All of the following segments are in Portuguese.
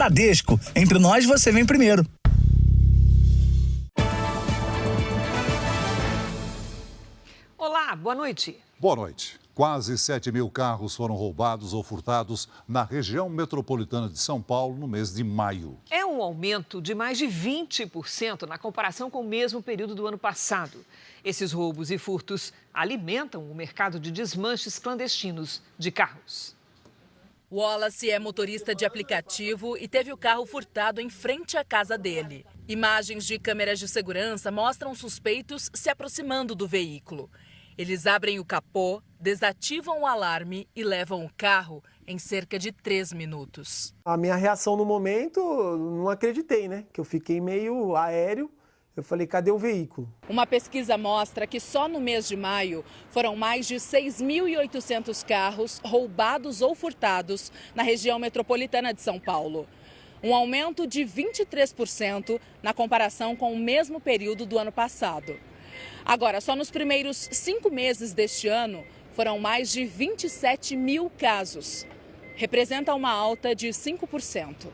Bradesco, entre nós você vem primeiro. Olá, boa noite. Boa noite. Quase 7 mil carros foram roubados ou furtados na região metropolitana de São Paulo no mês de maio. É um aumento de mais de 20% na comparação com o mesmo período do ano passado. Esses roubos e furtos alimentam o mercado de desmanches clandestinos de carros. Wallace é motorista de aplicativo e teve o carro furtado em frente à casa dele. Imagens de câmeras de segurança mostram suspeitos se aproximando do veículo. Eles abrem o capô, desativam o alarme e levam o carro em cerca de 3 minutos. A minha reação no momento, não acreditei, né? Que eu fiquei meio aéreo. Eu falei, cadê o veículo? Uma pesquisa mostra que só no mês de maio foram mais de 6.800 carros roubados ou furtados na região metropolitana de São Paulo. Um aumento de 23% na comparação com o mesmo período do ano passado. Agora, só nos primeiros 5 meses deste ano, foram mais de 27 mil casos. Representa uma alta de 5%.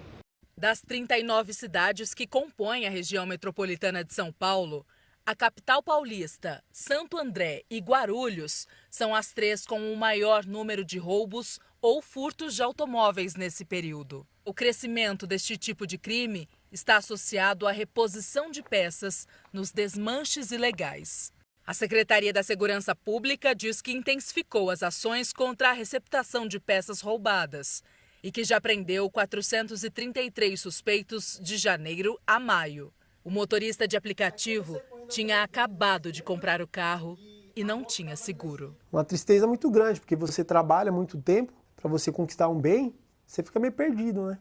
Das 39 cidades que compõem a região metropolitana de São Paulo, a capital paulista, Santo André e Guarulhos são as 3 com o maior número de roubos ou furtos de automóveis nesse período. O crescimento deste tipo de crime está associado à reposição de peças nos desmanches ilegais. A Secretaria da Segurança Pública diz que intensificou as ações contra a receptação de peças roubadas e que já prendeu 433 suspeitos de janeiro a maio. O motorista de aplicativo tinha acabado de comprar o carro e não tinha seguro. Uma tristeza muito grande, porque você trabalha muito tempo para você conquistar um bem, você fica meio perdido, né?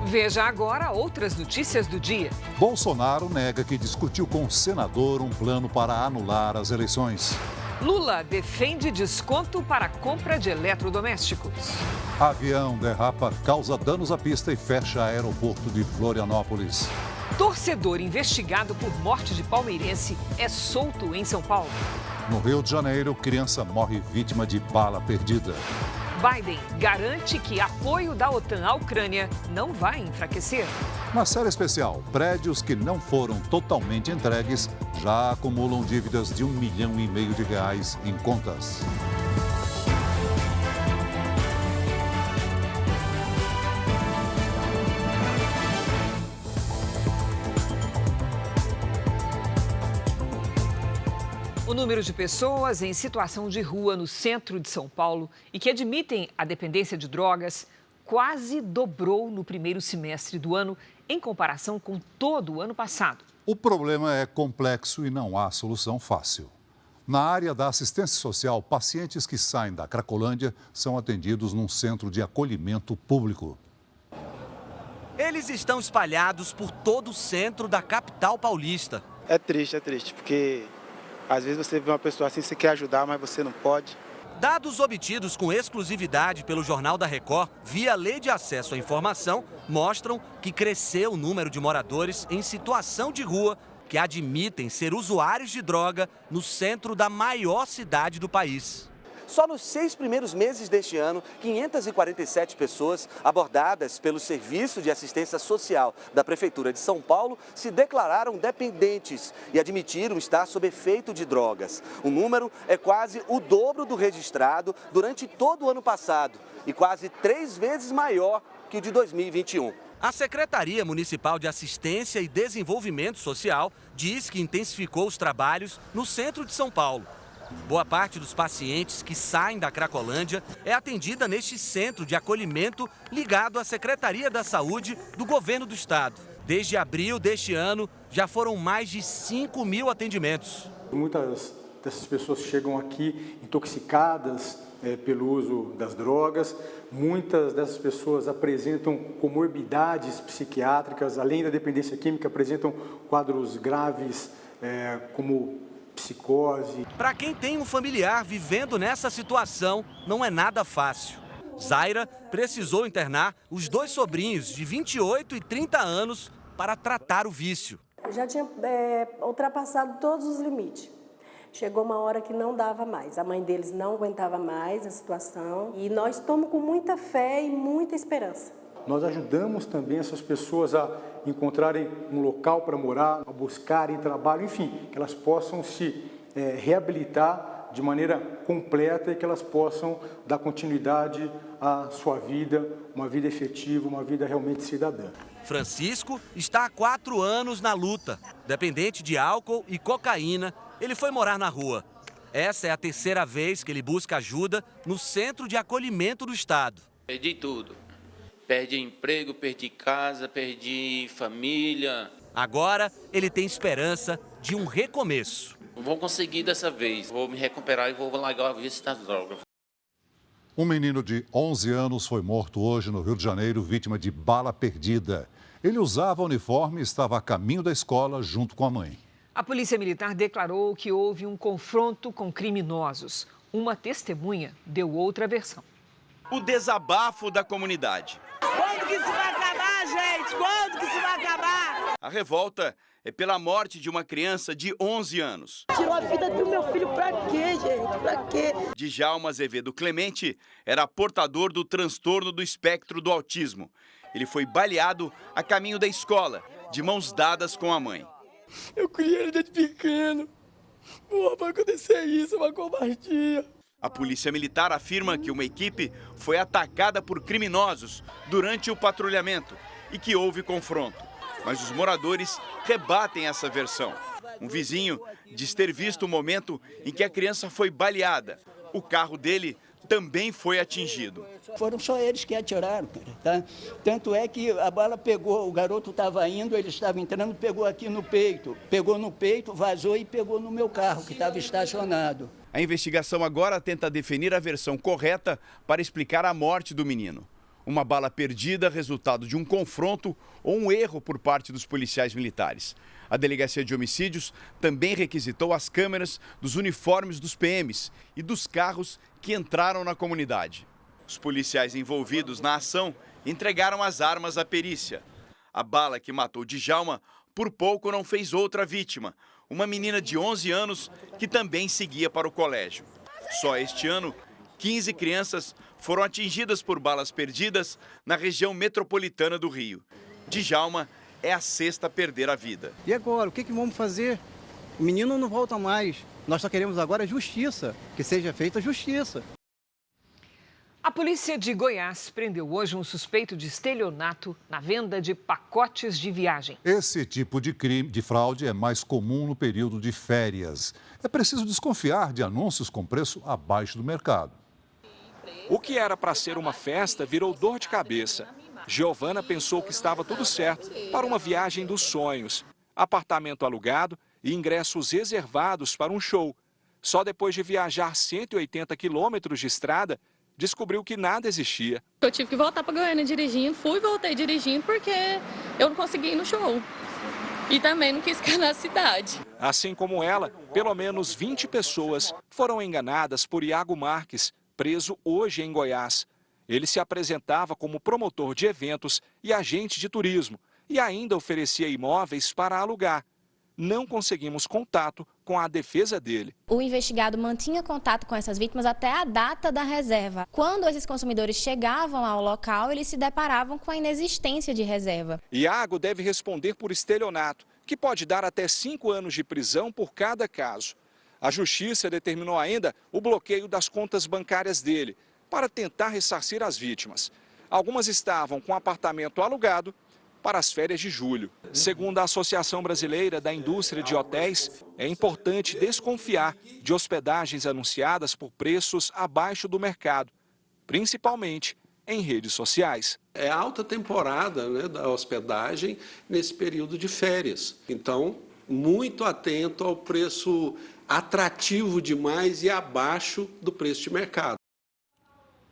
Veja agora outras notícias do dia. Bolsonaro nega que discutiu com o senador um plano para anular as eleições. Lula defende desconto para a compra de eletrodomésticos. Avião derrapa, causa danos à pista e fecha aeroporto de Florianópolis. Torcedor investigado por morte de palmeirense é solto em São Paulo. No Rio de Janeiro, criança morre vítima de bala perdida. Biden garante que apoio da OTAN à Ucrânia não vai enfraquecer. Na série especial, prédios que não foram totalmente entregues já acumulam dívidas de R$ 1,5 milhão em contas. O número de pessoas em situação de rua no centro de São Paulo e que admitem a dependência de drogas quase dobrou no primeiro semestre do ano em comparação com todo o ano passado. O problema é complexo e não há solução fácil. Na área da assistência social, pacientes que saem da Cracolândia são atendidos num centro de acolhimento público. Eles estão espalhados por todo o centro da capital paulista. É triste, porque às vezes você vê uma pessoa assim, você quer ajudar, mas você não pode. Dados obtidos com exclusividade pelo Jornal da Record, via Lei de Acesso à Informação, mostram que cresceu o número de moradores em situação de rua que admitem ser usuários de droga no centro da maior cidade do país. Só nos 6 primeiros meses deste ano, 547 pessoas abordadas pelo Serviço de Assistência Social da Prefeitura de São Paulo se declararam dependentes e admitiram estar sob efeito de drogas. O número é quase o dobro do registrado durante todo o ano passado e quase 3 vezes maior que o de 2021. A Secretaria Municipal de Assistência e Desenvolvimento Social diz que intensificou os trabalhos no centro de São Paulo. Boa parte dos pacientes que saem da Cracolândia é atendida neste centro de acolhimento ligado à Secretaria da Saúde do Governo do Estado. Desde abril deste ano, já foram mais de 5 mil atendimentos. Muitas dessas pessoas chegam aqui intoxicadas pelo uso das drogas. Muitas dessas pessoas apresentam comorbidades psiquiátricas, além da dependência química, apresentam quadros graves como psicose. Para quem tem um familiar vivendo nessa situação, não é nada fácil. Zaira precisou internar os 2 sobrinhos de 28 e 30 anos para tratar o vício. Eu já tinha ultrapassado todos os limites. Chegou uma hora que não dava mais. A mãe deles não aguentava mais a situação. E nós estamos com muita fé e muita esperança. nós ajudamos também essas pessoas a encontrarem um local para morar, a buscarem trabalho, enfim, que elas possam se reabilitar de maneira completa e que elas possam dar continuidade à sua vida, uma vida efetiva, uma vida realmente cidadã. Francisco está há 4 anos na luta. Dependente de álcool e cocaína, ele foi morar na rua. Essa é a 3ª vez que ele busca ajuda no Centro de Acolhimento do Estado. Perdi tudo. Perdi emprego, perdi casa, perdi família. Agora ele tem esperança de um recomeço. Vou conseguir dessa vez. Vou me recuperar e vou largar a vício das drogas. Um menino de 11 anos foi morto hoje no Rio de Janeiro, vítima de bala perdida. Ele usava uniforme e estava a caminho da escola junto com a mãe. A Polícia Militar declarou que houve um confronto com criminosos. Uma testemunha deu outra versão. O desabafo da comunidade. Quando que isso vai acabar, gente? Quando que isso vai acabar? A revolta é pela morte de uma criança de 11 anos. Tirou a vida do meu filho pra quê, gente? Pra quê? Djalma Azevedo Clemente era portador do transtorno do espectro do autismo. Ele foi baleado a caminho da escola, de mãos dadas com a mãe. Eu criei ele desde pequeno. Não vai acontecer isso, é uma covardia. A Polícia Militar afirma que uma equipe foi atacada por criminosos durante o patrulhamento e que houve confronto. Mas os moradores rebatem essa versão. Um vizinho diz ter visto o momento em que a criança foi baleada. O carro dele também foi atingido. Foram só eles que atiraram, cara, tá? Tanto é que a bala pegou, o garoto estava indo, ele estava entrando, pegou aqui no peito. Pegou no peito, vazou e pegou no meu carro, que estava estacionado. A investigação agora tenta definir a versão correta para explicar a morte do menino. Uma bala perdida, resultado de um confronto ou um erro por parte dos policiais militares. A Delegacia de Homicídios também requisitou as câmeras dos uniformes dos PMs e dos carros que entraram na comunidade. Os policiais envolvidos na ação entregaram as armas à perícia. A bala que matou Djalma por pouco não fez outra vítima, uma menina de 11 anos que também seguia para o colégio. Só este ano, 15 crianças foram atingidas por balas perdidas na região metropolitana do Rio. Djalma é a 6ª a perder a vida. E agora, o que vamos fazer? O menino não volta mais. Nós só queremos agora justiça, que seja feita justiça. A polícia de Goiás prendeu hoje um suspeito de estelionato na venda de pacotes de viagem. Esse tipo de crime, de fraude, é mais comum no período de férias. É preciso desconfiar de anúncios com preço abaixo do mercado. O que era para ser uma festa virou dor de cabeça. Giovana pensou que estava tudo certo para uma viagem dos sonhos. Apartamento alugado e ingressos reservados para um show. Só depois de viajar 180 quilômetros de estrada, descobriu que nada existia. Eu tive que voltar para Goiânia dirigindo, fui e voltei dirigindo porque eu não consegui ir no show. E também não quis ficar na cidade. Assim como ela, pelo menos 20 pessoas foram enganadas por Iago Marques, preso hoje em Goiás. Ele se apresentava como promotor de eventos e agente de turismo e ainda oferecia imóveis para alugar. Não conseguimos contato com a defesa dele. O investigado mantinha contato com essas vítimas até a data da reserva. Quando esses consumidores chegavam ao local, eles se deparavam com a inexistência de reserva. Iago deve responder por estelionato, que pode dar até 5 anos de prisão por cada caso. A Justiça determinou ainda o bloqueio das contas bancárias dele, para tentar ressarcir as vítimas. Algumas estavam com apartamento alugado para as férias de julho. Segundo a Associação Brasileira da Indústria de Hotéis, é importante desconfiar de hospedagens anunciadas por preços abaixo do mercado, principalmente em redes sociais. É alta temporada, né, da hospedagem nesse período de férias. Então, muito atento ao preço atrativo demais e abaixo do preço de mercado.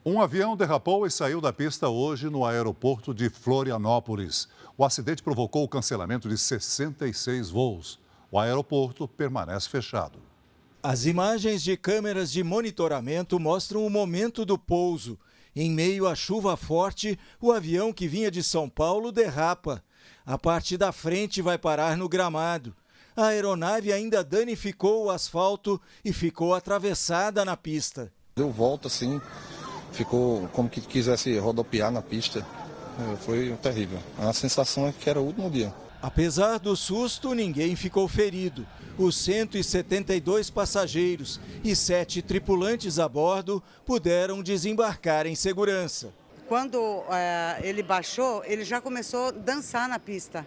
Um avião derrapou e saiu da pista hoje no aeroporto de Florianópolis. O acidente provocou o cancelamento de 66 voos. O aeroporto permanece fechado. As imagens de câmeras de monitoramento mostram o momento do pouso. Em meio à chuva forte, o avião que vinha de São Paulo derrapa. A parte da frente vai parar no gramado. A aeronave ainda danificou o asfalto e ficou atravessada na pista. Deu volta assim, ficou como que quisesse rodopiar na pista. Foi terrível. A sensação é que era o último dia. Apesar do susto, ninguém ficou ferido. Os 172 passageiros e 7 tripulantes a bordo puderam desembarcar em segurança. Quando ele baixou, ele já começou a dançar na pista.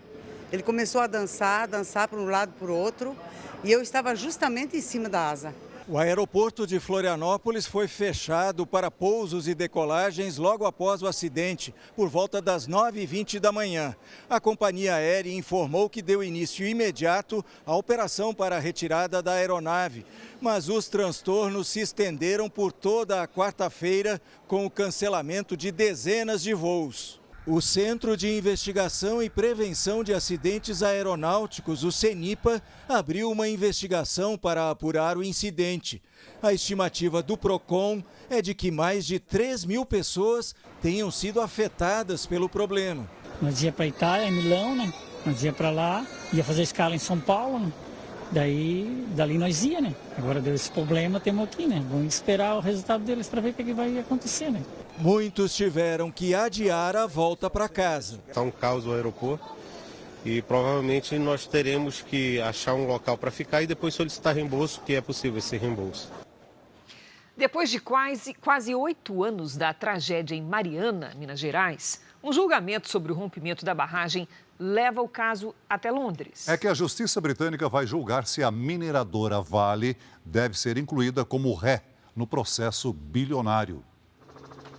Ele começou a dançar para um lado e para o outro, e eu estava justamente em cima da asa. O aeroporto de Florianópolis foi fechado para pousos e decolagens logo após o acidente, por volta das 9h20 da manhã. A companhia aérea informou que deu início imediato à operação para a retirada da aeronave, mas os transtornos se estenderam por toda a quarta-feira com o cancelamento de dezenas de voos. O Centro de Investigação e Prevenção de Acidentes Aeronáuticos, o CENIPA, abriu uma investigação para apurar o incidente. A estimativa do PROCON é de que mais de 3.000 pessoas tenham sido afetadas pelo problema. Nós ia para Itália, Milão, né? Nós ia para lá, ia fazer escala em São Paulo, né? Dali nós ia, né? Agora deu esse problema, temos aqui, né? Vamos esperar o resultado deles para ver o que vai acontecer, né? Muitos tiveram que adiar a volta para casa. Está um caos o aeroporto e provavelmente nós teremos que achar um local para ficar e depois solicitar reembolso, que é possível esse reembolso. Depois de quase 8 anos da tragédia em Mariana, Minas Gerais, um julgamento sobre o rompimento da barragem leva o caso até Londres. É que a Justiça Britânica vai julgar se a mineradora Vale deve ser incluída como ré no processo bilionário.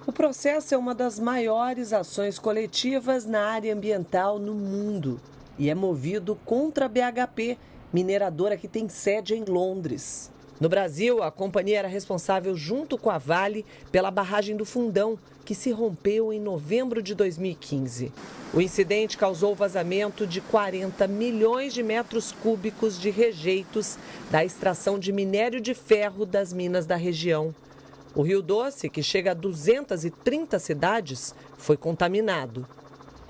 O processo é uma das maiores ações coletivas na área ambiental no mundo e é movido contra a BHP, mineradora que tem sede em Londres. No Brasil, a companhia era responsável, junto com a Vale, pela barragem do Fundão, que se rompeu em novembro de 2015. O incidente causou vazamento de 40 milhões de metros cúbicos de rejeitos da extração de minério de ferro das minas da região. O Rio Doce, que chega a 230 cidades, foi contaminado.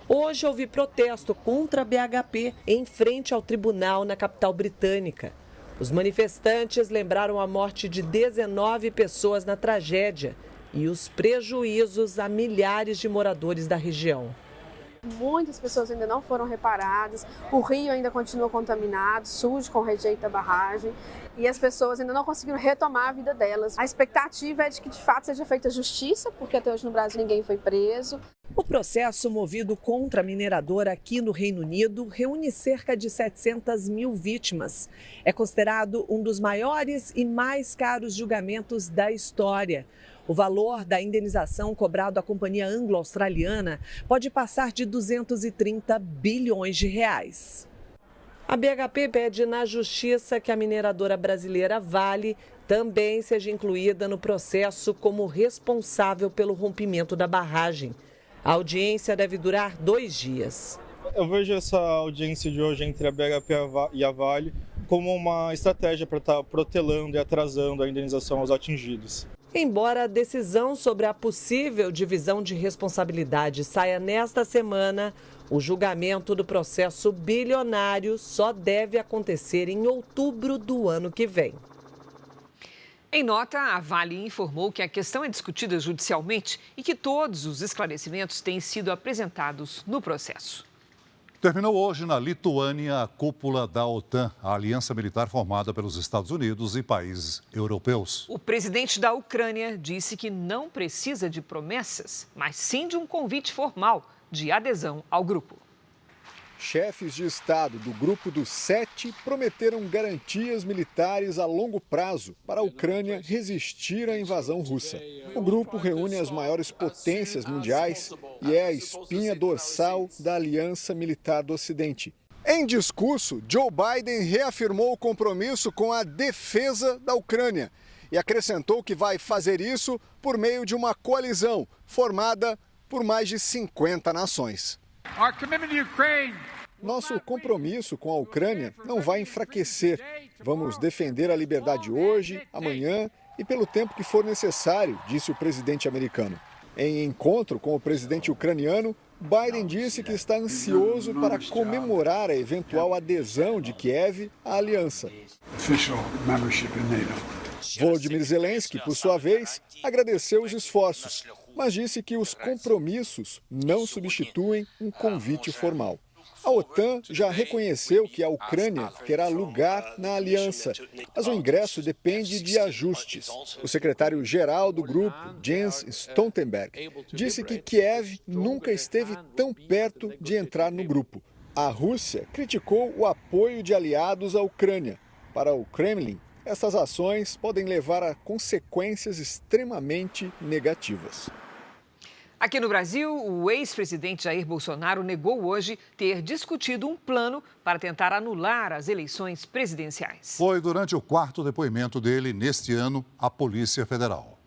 Hoje houve protesto contra a BHP em frente ao tribunal na capital britânica. Os manifestantes lembraram a morte de 19 pessoas na tragédia e os prejuízos a milhares de moradores da região. Muitas pessoas ainda não foram reparadas, o rio ainda continua contaminado, sujo com rejeito da barragem e as pessoas ainda não conseguiram retomar a vida delas. A expectativa é de que de fato seja feita justiça, porque até hoje no Brasil ninguém foi preso. O processo movido contra a mineradora aqui no Reino Unido reúne cerca de 700 mil vítimas. É considerado um dos maiores e mais caros julgamentos da história. O valor da indenização cobrado à companhia anglo-australiana pode passar de 230 bilhões de reais. A BHP pede na justiça que a mineradora brasileira Vale também seja incluída no processo como responsável pelo rompimento da barragem. A audiência deve durar 2 dias. Eu vejo essa audiência de hoje entre a BHP e a Vale como uma estratégia para estar protelando e atrasando a indenização aos atingidos. Embora a decisão sobre a possível divisão de responsabilidade saia nesta semana, o julgamento do processo bilionário só deve acontecer em outubro do ano que vem. Em nota, a Vale informou que a questão é discutida judicialmente e que todos os esclarecimentos têm sido apresentados no processo. Terminou hoje na Lituânia a cúpula da OTAN, a aliança militar formada pelos Estados Unidos e países europeus. O presidente da Ucrânia disse que não precisa de promessas, mas sim de um convite formal de adesão ao grupo. Chefes de Estado do Grupo dos 7 prometeram garantias militares a longo prazo para a Ucrânia resistir à invasão russa. O grupo reúne as maiores potências mundiais e é a espinha dorsal da Aliança Militar do Ocidente. Em discurso, Joe Biden reafirmou o compromisso com a defesa da Ucrânia e acrescentou que vai fazer isso por meio de uma coalizão formada por mais de 50 nações. Nosso compromisso com a Ucrânia não vai enfraquecer. Vamos defender a liberdade hoje, amanhã e pelo tempo que for necessário, disse o presidente americano. Em encontro com o presidente ucraniano, Biden disse que está ansioso para comemorar a eventual adesão de Kiev à aliança. Volodymyr Zelensky, por sua vez, agradeceu os esforços, mas disse que os compromissos não substituem um convite formal. A OTAN já reconheceu que a Ucrânia terá lugar na aliança, mas o ingresso depende de ajustes. O secretário-geral do grupo, Jens Stoltenberg, disse que Kiev nunca esteve tão perto de entrar no grupo. A Rússia criticou o apoio de aliados à Ucrânia. Para o Kremlin, essas ações podem levar a consequências extremamente negativas. Aqui no Brasil, o ex-presidente Jair Bolsonaro negou hoje ter discutido um plano para tentar anular as eleições presidenciais. Foi durante o quarto depoimento dele neste ano à Polícia Federal.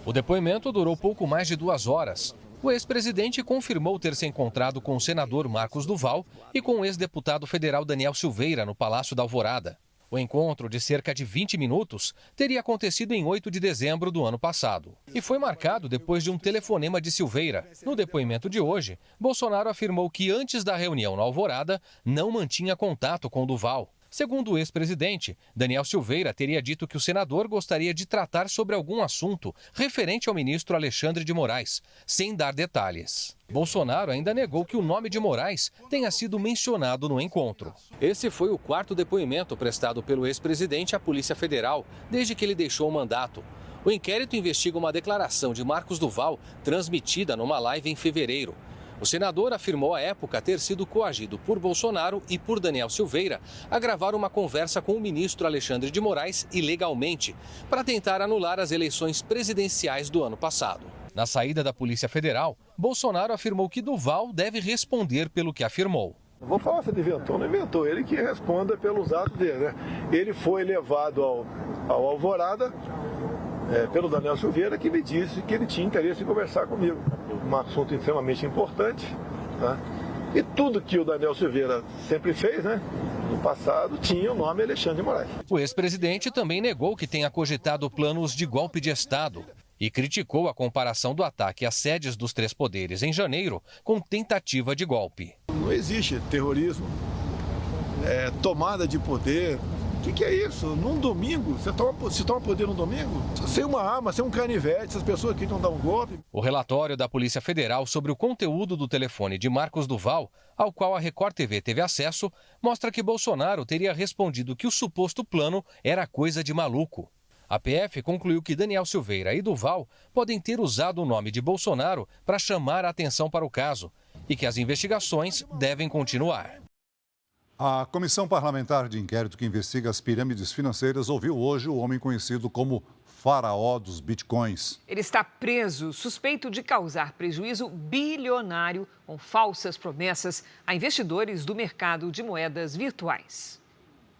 O depoimento durou pouco mais de 2 horas. O ex-presidente confirmou ter se encontrado com o senador Marcos Duval e com o ex-deputado federal Daniel Silveira no Palácio da Alvorada. O encontro, de cerca de 20 minutos, teria acontecido em 8 de dezembro do ano passado. E foi marcado depois de um telefonema de Silveira. No depoimento de hoje, Bolsonaro afirmou que antes da reunião na Alvorada, não mantinha contato com Duval. Segundo o ex-presidente, Daniel Silveira teria dito que o senador gostaria de tratar sobre algum assunto referente ao ministro Alexandre de Moraes, sem dar detalhes. Bolsonaro ainda negou que o nome de Moraes tenha sido mencionado no encontro. Esse foi o quarto depoimento prestado pelo ex-presidente à Polícia Federal desde que ele deixou o mandato. O inquérito investiga uma declaração de Marcos Duval transmitida numa live em fevereiro. O senador afirmou à época ter sido coagido por Bolsonaro e por Daniel Silveira a gravar uma conversa com o ministro Alexandre de Moraes ilegalmente, para tentar anular as eleições presidenciais do ano passado. Na saída da Polícia Federal, Bolsonaro afirmou que Duval deve responder pelo que afirmou. Não vou falar se ele inventou ou não inventou, ele que responda pelos atos dele, né? Ele foi levado ao Alvorada pelo Daniel Silveira, que me disse que ele tinha interesse em conversar comigo. Um assunto extremamente importante, né? E tudo que o Daniel Silveira sempre fez, né? No passado, tinha o nome Alexandre de Moraes. O ex-presidente também negou que tenha cogitado planos de golpe de Estado e criticou a comparação do ataque às sedes dos 3 poderes em janeiro com tentativa de golpe. Não existe terrorismo, tomada de poder. O que é isso? Num domingo? Se toma poder num domingo? Sem uma arma, sem um canivete, essas pessoas que não dão um golpe. O relatório da Polícia Federal sobre o conteúdo do telefone de Marcos Duval, ao qual a Record TV teve acesso, mostra que Bolsonaro teria respondido que o suposto plano era coisa de maluco. A PF concluiu que Daniel Silveira e Duval podem ter usado o nome de Bolsonaro para chamar a atenção para o caso e que as investigações devem continuar. A Comissão Parlamentar de Inquérito que investiga as pirâmides financeiras ouviu hoje o homem conhecido como faraó dos bitcoins. Ele está preso, suspeito de causar prejuízo bilionário com falsas promessas a investidores do mercado de moedas virtuais.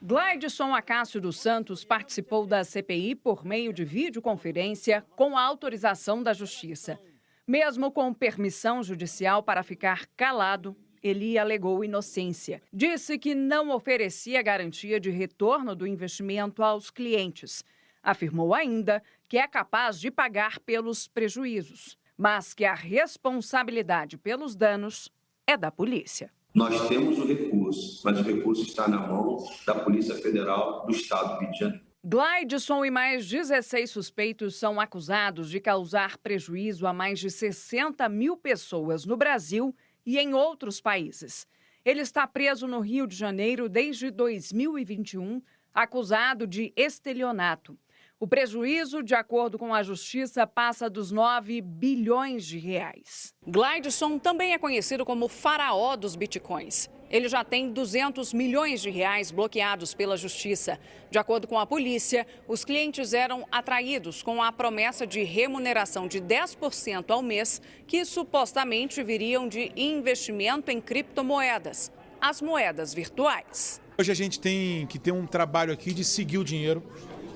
Glaidson Acácio dos Santos participou da CPI por meio de videoconferência com a autorização da Justiça. Mesmo com permissão judicial para ficar calado, ele alegou inocência. Disse que não oferecia garantia de retorno do investimento aos clientes. Afirmou ainda que é capaz de pagar pelos prejuízos, mas que a responsabilidade pelos danos é da polícia. Nós temos o recurso, mas o recurso está na mão da Polícia Federal do Estado do Rio de Janeiro. Glaidson e mais 16 suspeitos são acusados de causar prejuízo a mais de 60 mil pessoas no Brasil e em outros países. Ele está preso no Rio de Janeiro desde 2021, acusado de estelionato. O prejuízo, de acordo com a Justiça, passa dos 9 bilhões de reais. Glaidson também é conhecido como faraó dos bitcoins. Ele já tem 200 milhões de reais bloqueados pela Justiça. De acordo com a polícia, os clientes eram atraídos com a promessa de remuneração de 10% ao mês, que supostamente viriam de investimento em criptomoedas, as moedas virtuais. Hoje a gente tem que ter um trabalho aqui de seguir o dinheiro,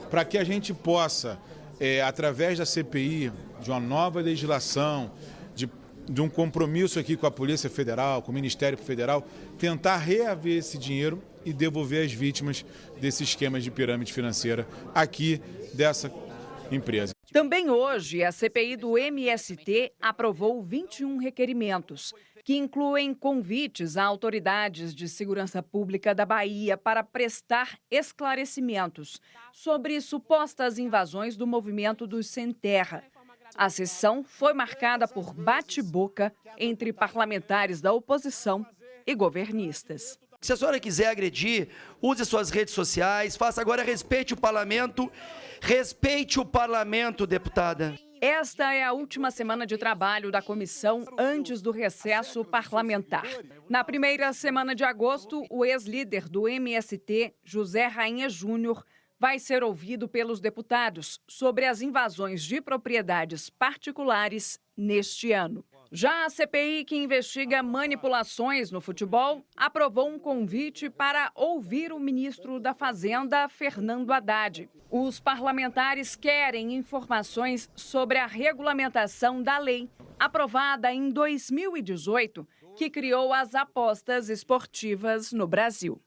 para que a gente possa, através da CPI, de uma nova legislação, de um compromisso aqui com a Polícia Federal, com o Ministério Federal, tentar reaver esse dinheiro e devolver às vítimas desse esquema de pirâmide financeira aqui dessa empresa. Também hoje, a CPI do MST aprovou 21 requerimentos. que incluem convites a autoridades de segurança pública da Bahia para prestar esclarecimentos sobre supostas invasões do movimento dos Sem Terra. A sessão foi marcada por bate-boca entre parlamentares da oposição e governistas. Se a senhora quiser agredir, use suas redes sociais, faça agora, respeite o parlamento, deputada. Esta é a última semana de trabalho da comissão antes do recesso parlamentar. Na primeira semana de agosto, o ex-líder do MST, José Rainha Júnior, vai ser ouvido pelos deputados sobre as invasões de propriedades particulares neste ano. Já a CPI, que investiga manipulações no futebol, aprovou um convite para ouvir o ministro da Fazenda, Fernando Haddad. Os parlamentares querem informações sobre a regulamentação da lei, aprovada em 2018, que criou as apostas esportivas no Brasil.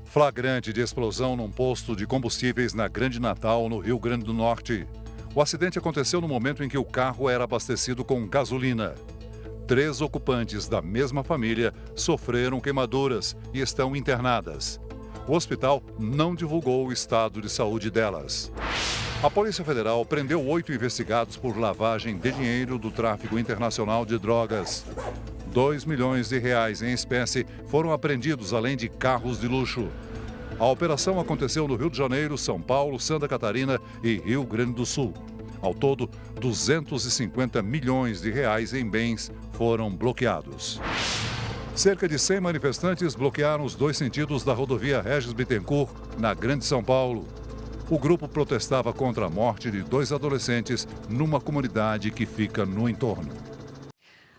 Flagrante de explosão num posto de combustíveis na Grande Natal, no Rio Grande do Norte. O acidente aconteceu no momento em que o carro era abastecido com gasolina. 3 ocupantes da mesma família sofreram queimaduras e estão internadas. O hospital não divulgou o estado de saúde delas. A Polícia Federal prendeu 8 investigados por lavagem de dinheiro do tráfico internacional de drogas. 2 milhões de reais em espécie foram apreendidos, além de carros de luxo. A operação aconteceu no Rio de Janeiro, São Paulo, Santa Catarina e Rio Grande do Sul. Ao todo, 250 milhões de reais em bens foram bloqueados. Cerca de 100 manifestantes bloquearam os 2 sentidos da rodovia Regis Bittencourt, na Grande São Paulo. O grupo protestava contra a morte de 2 adolescentes numa comunidade que fica no entorno.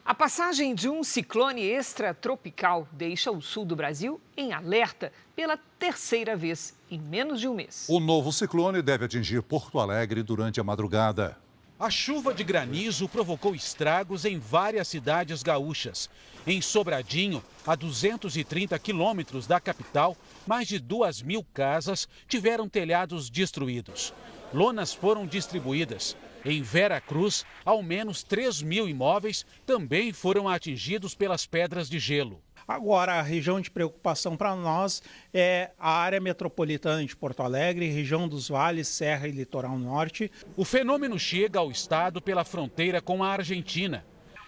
A passagem de um ciclone extratropical deixa o sul do Brasil em alerta pela 3ª vez em menos de um mês. O novo ciclone deve atingir Porto Alegre durante a madrugada. A chuva de granizo provocou estragos em várias cidades gaúchas. Em Sobradinho, a 230 quilômetros da capital, mais de 2.000 casas tiveram telhados destruídos. Lonas foram distribuídas. Em Vera Cruz, ao menos 3.000 imóveis também foram atingidos pelas pedras de gelo. Agora, a região de preocupação para nós é a área metropolitana de Porto Alegre, região dos vales, Serra e Litoral Norte. O fenômeno chega ao estado pela fronteira com a Argentina.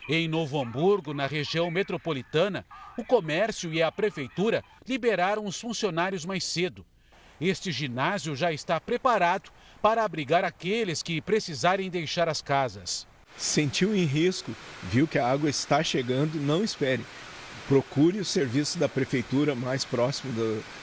Em Novo Hamburgo, na região metropolitana, o comércio e a prefeitura liberaram os funcionários mais cedo. Este ginásio já está preparado para abrigar aqueles que precisarem deixar as casas. Sentiu em risco, viu que a água está chegando, não espere. Procure o serviço da prefeitura mais próximo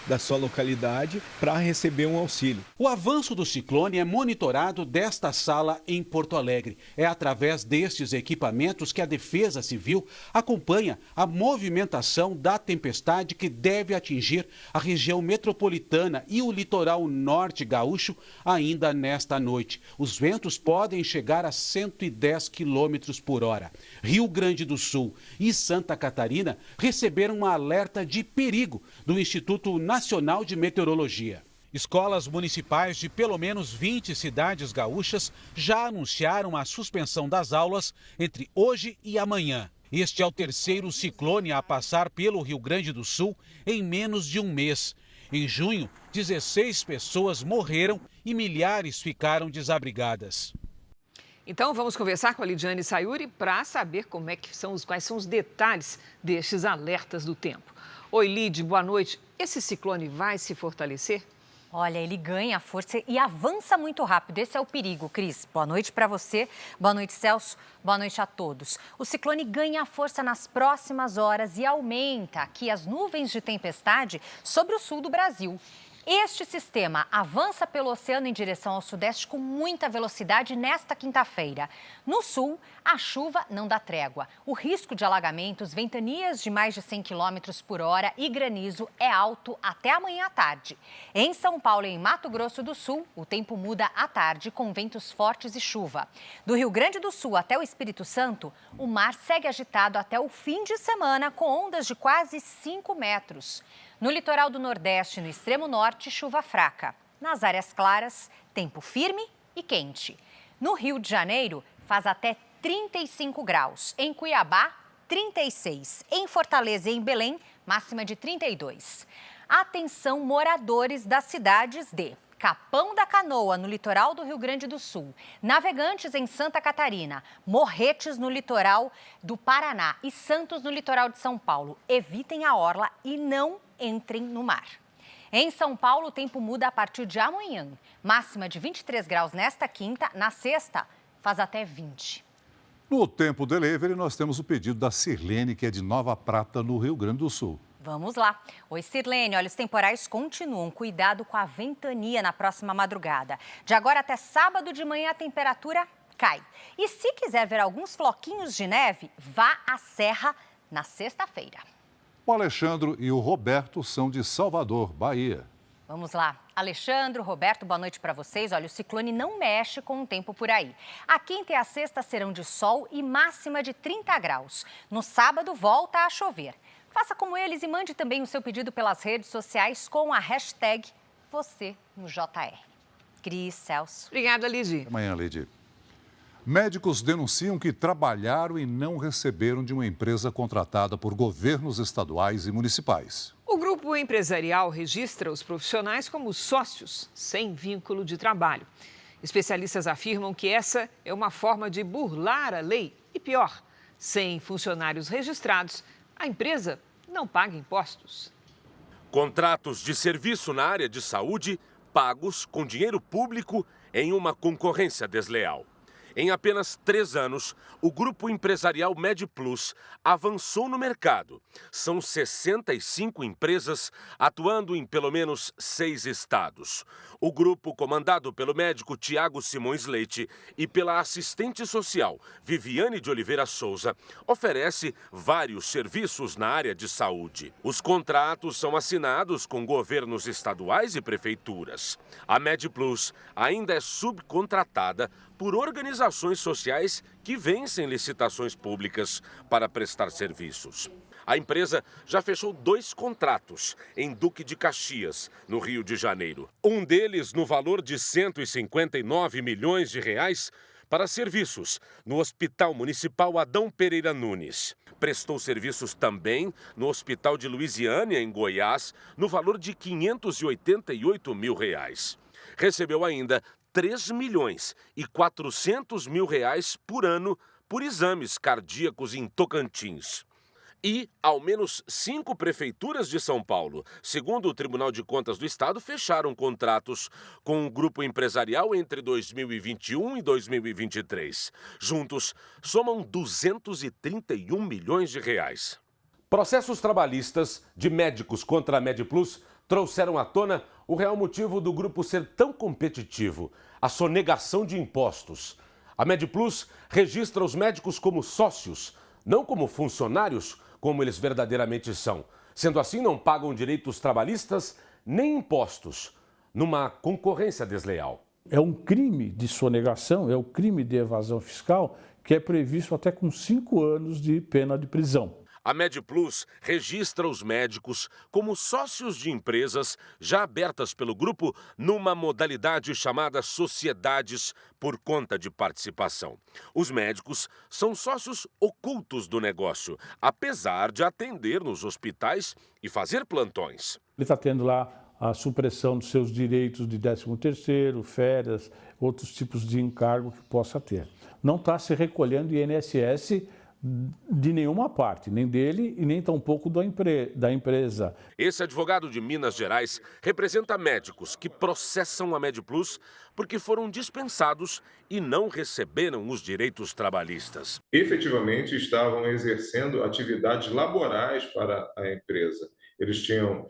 da sua localidade para receber um auxílio. O avanço do ciclone é monitorado desta sala em Porto Alegre. É através destes equipamentos que a Defesa Civil acompanha a movimentação da tempestade que deve atingir a região metropolitana e o litoral norte gaúcho ainda nesta noite. Os ventos podem chegar a 110 km por hora. Rio Grande do Sul e Santa Catarina receberam um alerta de perigo do Instituto Nacional de Meteorologia. Escolas municipais de pelo menos 20 cidades gaúchas já anunciaram a suspensão das aulas entre hoje e amanhã. Este é o 3º ciclone a passar pelo Rio Grande do Sul em menos de um mês. Em junho, 16 pessoas morreram e milhares ficaram desabrigadas. Então, vamos conversar com a Lidiane Sayuri para saber quais são os detalhes destes alertas do tempo. Oi, Lid, boa noite. Esse ciclone vai se fortalecer? Olha, ele ganha força e avança muito rápido. Esse é o perigo, Cris. Boa noite para você, boa noite, Celso, boa noite a todos. O ciclone ganha força nas próximas horas e aumenta aqui as nuvens de tempestade sobre o sul do Brasil. Este sistema avança pelo oceano em direção ao sudeste com muita velocidade nesta quinta-feira. No sul, a chuva não dá trégua. O risco de alagamentos, ventanias de mais de 100 km por hora e granizo é alto até amanhã à tarde. Em São Paulo e em Mato Grosso do Sul, o tempo muda à tarde com ventos fortes e chuva. Do Rio Grande do Sul até o Espírito Santo, o mar segue agitado até o fim de semana com ondas de quase 5 metros. No litoral do Nordeste e no extremo norte, chuva fraca. Nas áreas claras, tempo firme e quente. No Rio de Janeiro, faz até 35 graus. Em Cuiabá, 36. Em Fortaleza e em Belém, máxima de 32. Atenção, moradores das cidades de Capão da Canoa, no litoral do Rio Grande do Sul, Navegantes, em Santa Catarina, Morretes, no litoral do Paraná e Santos, no litoral de São Paulo. Evitem a orla e não entrem no mar. Em São Paulo, o tempo muda a partir de amanhã. Máxima de 23 graus nesta quinta, na sexta faz até 20. No Tempo Delivery, nós temos o pedido da Sirlene, que é de Nova Prata, no Rio Grande do Sul. Vamos lá. Oi, Sirlene. Olha, os temporais continuam. Cuidado com a ventania na próxima madrugada. De agora até sábado de manhã, a temperatura cai. E se quiser ver alguns floquinhos de neve, vá à Serra na sexta-feira. O Alexandre e o Roberto são de Salvador, Bahia. Vamos lá. Alexandre, Roberto, boa noite para vocês. Olha, o ciclone não mexe com o tempo por aí. A quinta e a sexta serão de sol e máxima de 30 graus. No sábado, volta a chover. Faça como eles e mande também o seu pedido pelas redes sociais com a hashtag #VocêNoJR. Cris, Celso. Obrigada, Lidy. Até amanhã, Lidy. Médicos denunciam que trabalharam e não receberam de uma empresa contratada por governos estaduais e municipais. O grupo empresarial registra os profissionais como sócios, sem vínculo de trabalho. Especialistas afirmam que essa é uma forma de burlar a lei e, pior, sem funcionários registrados, a empresa não paga impostos. Contratos de serviço na área de saúde pagos com dinheiro público em uma concorrência desleal. Em apenas 3 anos, o grupo empresarial MedPlus avançou no mercado. São 65 empresas atuando em pelo menos 6 estados. O grupo, comandado pelo médico Tiago Simões Leite e pela assistente social Viviane de Oliveira Souza, oferece vários serviços na área de saúde. Os contratos são assinados com governos estaduais e prefeituras. A MedPlus ainda é subcontratada por organizações sociais que vencem licitações públicas para prestar serviços. A empresa já fechou 2 contratos em Duque de Caxias, no Rio de Janeiro. Um deles no valor de 159 milhões de reais para serviços no Hospital Municipal Adão Pereira Nunes. Prestou serviços também no Hospital de Luisiânia, em Goiás, no valor de 588 mil reais. Recebeu ainda 3 milhões e 400 mil reais por ano por exames cardíacos em Tocantins. E ao menos 5 prefeituras de São Paulo, segundo o Tribunal de Contas do Estado, fecharam contratos com o grupo empresarial entre 2021 e 2023. Juntos, somam 231 milhões de reais. Processos trabalhistas de médicos contra a MedPlus trouxeram à tona o real motivo do grupo ser tão competitivo: a sonegação de impostos. A MedPlus registra os médicos como sócios, não como funcionários, como eles verdadeiramente são. Sendo assim, não pagam direitos trabalhistas nem impostos, numa concorrência desleal. É um crime de sonegação, é um crime de evasão fiscal que é previsto até com 5 anos de pena de prisão. A MedPlus registra os médicos como sócios de empresas já abertas pelo grupo numa modalidade chamada sociedades por conta de participação. Os médicos são sócios ocultos do negócio, apesar de atender nos hospitais e fazer plantões. Ele está tendo lá a supressão dos seus direitos de 13º, férias, outros tipos de encargo que possa ter. Não está se recolhendo INSS de nenhuma parte, nem dele e nem tampouco da empresa. Esse advogado de Minas Gerais representa médicos que processam a MedPlus porque foram dispensados e não receberam os direitos trabalhistas. Efetivamente estavam exercendo atividades laborais para a empresa. Eles tinham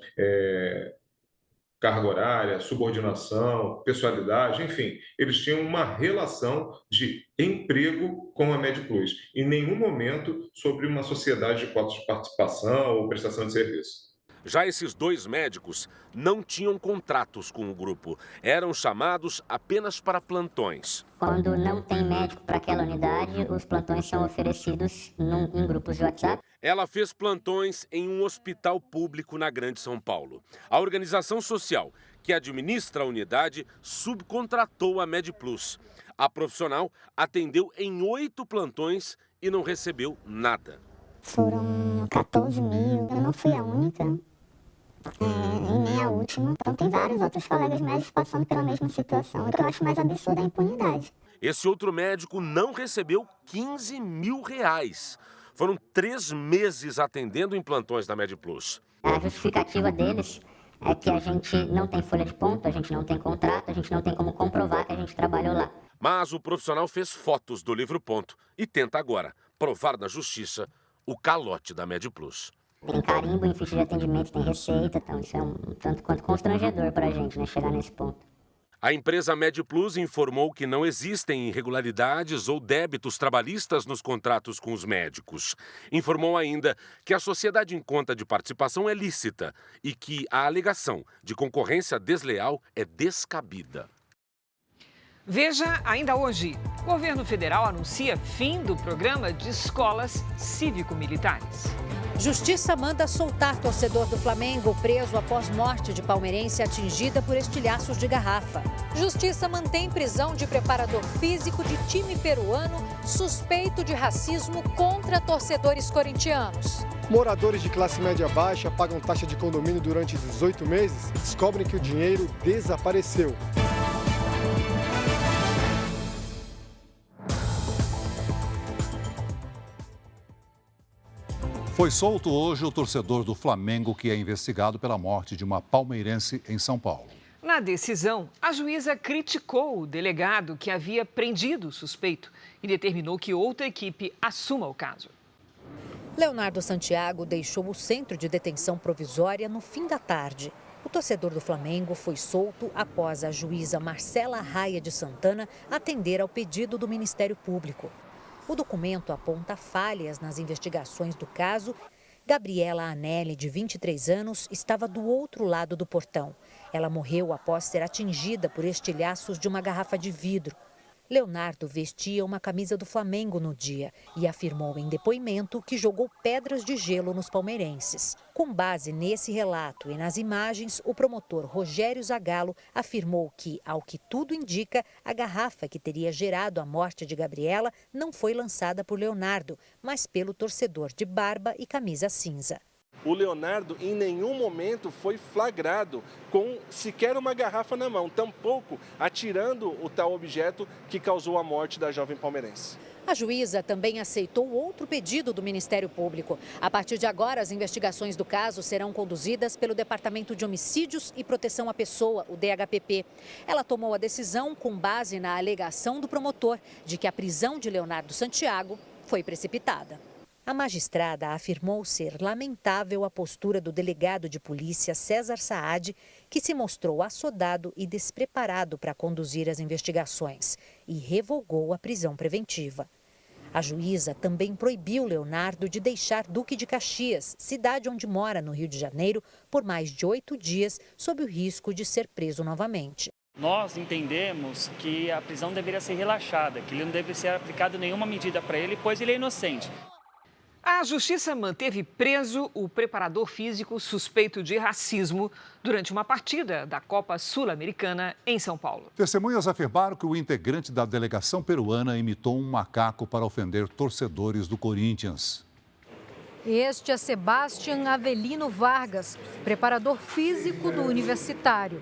carga horária, subordinação, pessoalidade, enfim, eles tinham uma relação de emprego com a MedPlus. Em nenhum momento sobre uma sociedade de cotas de participação ou prestação de serviço. Já esses 2 médicos não tinham contratos com o grupo, eram chamados apenas para plantões. Quando não tem médico para aquela unidade, os plantões são oferecidos em grupos de WhatsApp. Ela fez plantões em um hospital público na Grande São Paulo. A organização social que administra a unidade, subcontratou a MedPlus. A profissional atendeu em 8 plantões e não recebeu nada. Foram 14 mil, eu não fui a única, e nem a última. Então tem vários outros colegas médicos passando pela mesma situação. O que eu acho mais absurdo é a impunidade. Esse outro médico não recebeu 15 mil reais. Foram 3 meses atendendo em plantões da MedPlus. A justificativa deles é que a gente não tem folha de ponto, a gente não tem contrato, a gente não tem como comprovar que a gente trabalhou lá. Mas o profissional fez fotos do livro ponto e tenta agora provar na justiça o calote da MedPlus. Tem carimbo em ficha de atendimento, tem receita, então isso é um tanto quanto constrangedor para a gente, né, chegar nesse ponto. A empresa MedPlus informou que não existem irregularidades ou débitos trabalhistas nos contratos com os médicos. Informou ainda que a sociedade em conta de participação é lícita e que a alegação de concorrência desleal é descabida. Veja ainda hoje, o governo federal anuncia fim do programa de escolas cívico-militares. Justiça manda soltar torcedor do Flamengo preso após morte de palmeirense atingida por estilhaços de garrafa. Justiça mantém prisão de preparador físico de time peruano suspeito de racismo contra torcedores corintianos. Moradores de classe média baixa pagam taxa de condomínio durante 18 meses e descobrem que o dinheiro desapareceu. Foi solto hoje o torcedor do Flamengo que é investigado pela morte de uma palmeirense em São Paulo. Na decisão, a juíza criticou o delegado que havia prendido o suspeito e determinou que outra equipe assuma o caso. Leonardo Santiago deixou o centro de detenção provisória no fim da tarde. O torcedor do Flamengo foi solto após a juíza Marcela Raia de Santana atender ao pedido do Ministério Público. O documento aponta falhas nas investigações do caso. Gabriela Anelli, de 23 anos, estava do outro lado do portão. Ela morreu após ser atingida por estilhaços de uma garrafa de vidro. Leonardo vestia uma camisa do Flamengo no dia e afirmou em depoimento que jogou pedras de gelo nos palmeirenses. Com base nesse relato e nas imagens, o promotor Rogério Zagallo afirmou que, ao que tudo indica, a garrafa que teria gerado a morte de Gabriela não foi lançada por Leonardo, mas pelo torcedor de barba e camisa cinza. O Leonardo em nenhum momento foi flagrado com sequer uma garrafa na mão, tampouco atirando o tal objeto que causou a morte da jovem palmeirense. A juíza também aceitou outro pedido do Ministério Público. A partir de agora, as investigações do caso serão conduzidas pelo Departamento de Homicídios e Proteção à Pessoa, o DHPP. Ela tomou a decisão com base na alegação do promotor de que a prisão de Leonardo Santiago foi precipitada. A magistrada afirmou ser lamentável a postura do delegado de polícia César Saad, que se mostrou assodado e despreparado para conduzir as investigações, e revogou a prisão preventiva. A juíza também proibiu Leonardo de deixar Duque de Caxias, cidade onde mora no Rio de Janeiro, por mais de 8 dias, sob o risco de ser preso novamente. Nós entendemos que a prisão deveria ser relaxada, que ele não deve ser aplicado nenhuma medida para ele, pois ele é inocente. A justiça manteve preso o preparador físico suspeito de racismo durante uma partida da Copa Sul-Americana em São Paulo. Testemunhas afirmaram que o integrante da delegação peruana imitou um macaco para ofender torcedores do Corinthians. Este é Sebastián Avelino Vargas, preparador físico do Universitário.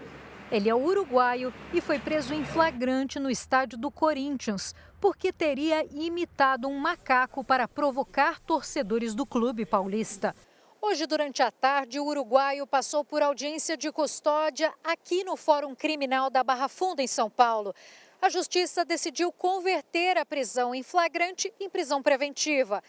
Ele é uruguaio e foi preso em flagrante no estádio do Corinthians, porque teria imitado um macaco para provocar torcedores do clube paulista. Hoje, durante a tarde, o uruguaio passou por audiência de custódia aqui no Fórum Criminal da Barra Funda, em São Paulo. A justiça decidiu converter a prisão em flagrante em prisão preventiva.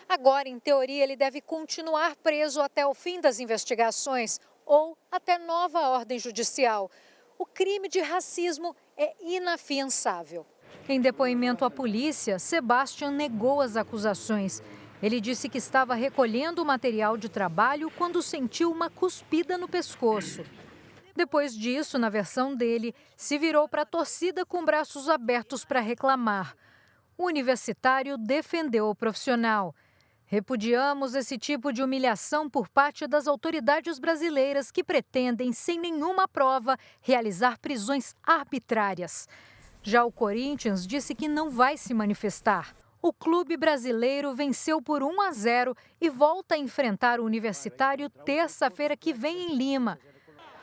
Agora, em teoria, ele deve continuar preso até o fim das investigações ou até nova ordem judicial. O crime de racismo é inafiançável. Em depoimento à polícia, Sebastián negou as acusações. Ele disse que estava recolhendo o material de trabalho quando sentiu uma cuspida no pescoço. Depois disso, na versão dele, se virou para a torcida com braços abertos para reclamar. O universitário defendeu o profissional. Repudiamos esse tipo de humilhação por parte das autoridades brasileiras que pretendem, sem nenhuma prova, realizar prisões arbitrárias. Já o Corinthians disse que não vai se manifestar. O clube brasileiro venceu por 1-0 e volta a enfrentar o Universitário terça-feira que vem em Lima.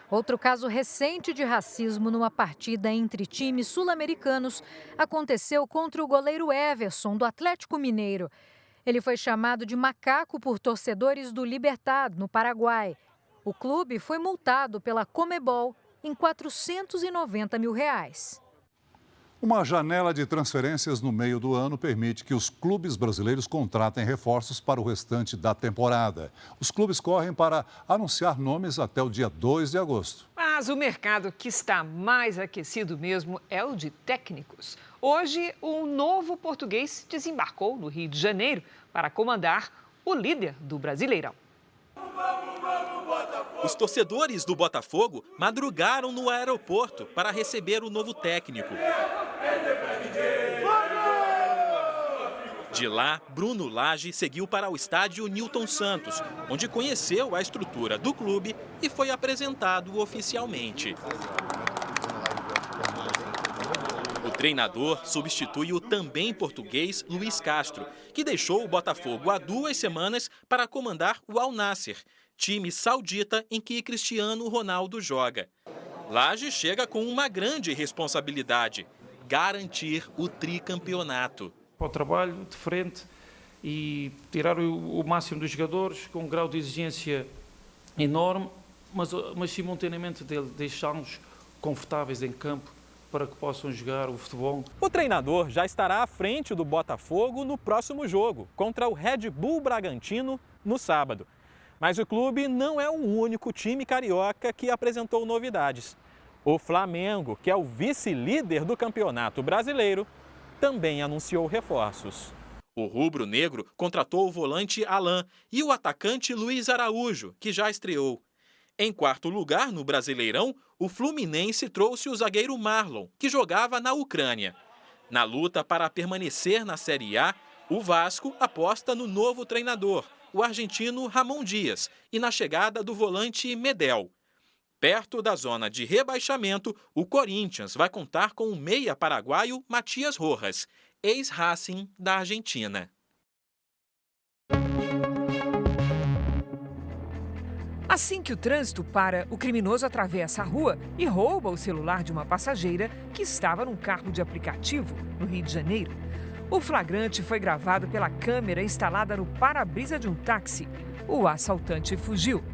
Outro caso recente de racismo numa partida entre times sul-americanos aconteceu contra o goleiro Everson, do Atlético Mineiro. Ele foi chamado de macaco por torcedores do Libertad, no Paraguai. O clube foi multado pela Conmebol em R$490 mil. Uma janela de transferências no meio do ano permite que os clubes brasileiros contratem reforços para o restante da temporada. Os clubes correm para anunciar nomes até o dia 2 de agosto. Mas o mercado que está mais aquecido mesmo é o de técnicos. Hoje, um novo português desembarcou no Rio de Janeiro para comandar o líder do Brasileirão. Os torcedores do Botafogo madrugaram no aeroporto para receber o novo técnico. De lá, Bruno Lage seguiu para o estádio Newton Santos, onde conheceu a estrutura do clube e foi apresentado oficialmente. O treinador substitui o também português Luiz Castro, que deixou o Botafogo há 2 semanas para comandar o Al Nassr, time saudita em que Cristiano Ronaldo joga. Lage chega com uma grande responsabilidade: garantir o tricampeonato. O trabalho de frente e tirar o máximo dos jogadores com um grau de exigência enorme, mas simultaneamente deixá-los confortáveis em campo para que possam jogar o futebol. O treinador já estará à frente do Botafogo no próximo jogo, contra o Red Bull Bragantino, no sábado. Mas o clube não é o único time carioca que apresentou novidades. O Flamengo, que é o vice-líder do Campeonato Brasileiro, também anunciou reforços. O rubro-negro contratou o volante Alain e o atacante Luiz Araújo, que já estreou. Em quarto lugar no Brasileirão, o Fluminense trouxe o zagueiro Marlon, que jogava na Ucrânia. Na luta para permanecer na Série A, o Vasco aposta no novo treinador, o argentino Ramon Dias, e na chegada do volante Medel. Perto da zona de rebaixamento, o Corinthians vai contar com o meia paraguaio Matias Rojas, ex-Racing da Argentina. Assim que o trânsito para, o criminoso atravessa a rua e rouba o celular de uma passageira que estava num carro de aplicativo no Rio de Janeiro. O flagrante foi gravado pela câmera instalada no para-brisa de um táxi. O assaltante fugiu.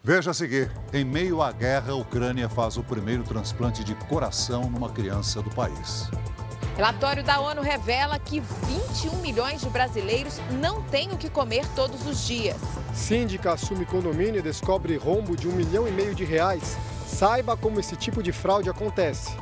Veja a seguir, em meio à guerra, a Ucrânia faz o primeiro transplante de coração numa criança do país. Relatório da ONU revela que 21 milhões de brasileiros não têm o que comer todos os dias. Síndica assume condomínio e descobre rombo de R$1,5 milhão. Saiba como esse tipo de fraude acontece.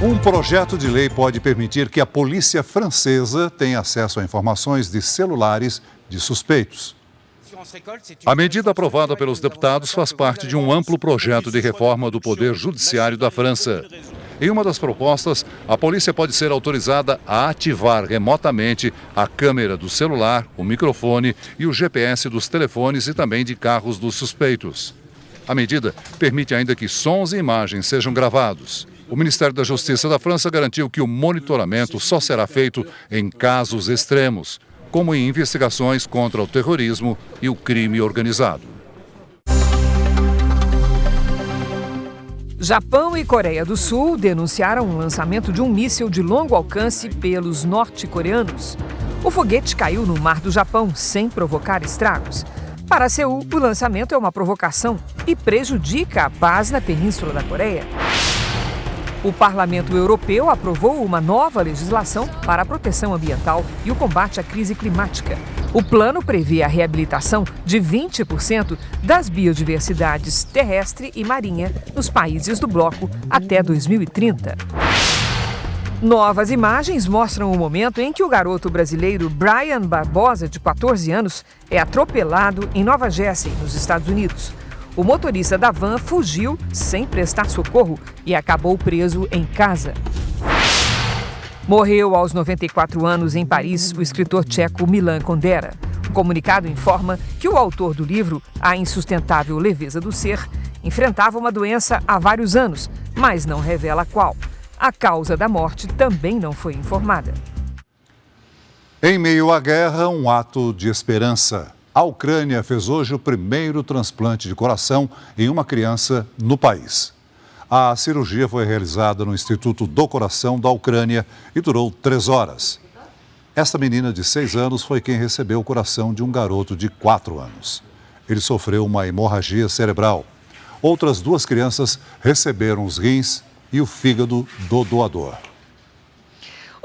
Um projeto de lei pode permitir que a polícia francesa tenha acesso a informações de celulares de suspeitos. A medida aprovada pelos deputados faz parte de um amplo projeto de reforma do Poder Judiciário da França. Em uma das propostas, a polícia pode ser autorizada a ativar remotamente a câmera do celular, o microfone e o GPS dos telefones e também de carros dos suspeitos. A medida permite ainda que sons e imagens sejam gravados. O Ministério da Justiça da França garantiu que o monitoramento só será feito em casos extremos, como em investigações contra o terrorismo e o crime organizado. Japão e Coreia do Sul denunciaram o lançamento de um míssil de longo alcance pelos norte-coreanos. O foguete caiu no mar do Japão sem provocar estragos. Para Seul, o lançamento é uma provocação e prejudica a paz na Península da Coreia. O Parlamento Europeu aprovou uma nova legislação para a proteção ambiental e o combate à crise climática. O plano prevê a reabilitação de 20% das biodiversidades terrestre e marinha nos países do bloco até 2030. Novas imagens mostram o momento em que o garoto brasileiro Brian Barbosa, de 14 anos, é atropelado em Nova Jersey, nos Estados Unidos. O motorista da van fugiu sem prestar socorro e acabou preso em casa. Morreu aos 94 anos em Paris o escritor tcheco Milan Kundera. O comunicado informa que o autor do livro A Insustentável Leveza do Ser enfrentava uma doença há vários anos, mas não revela qual. A causa da morte também não foi informada. Em meio à guerra, um ato de esperança. A Ucrânia fez hoje o primeiro transplante de coração em uma criança no país. A cirurgia foi realizada no Instituto do Coração da Ucrânia e durou 3 horas. Esta menina de 6 anos foi quem recebeu o coração de um garoto de 4 anos. Ele sofreu uma hemorragia cerebral. Outras 2 crianças receberam os rins e o fígado do doador.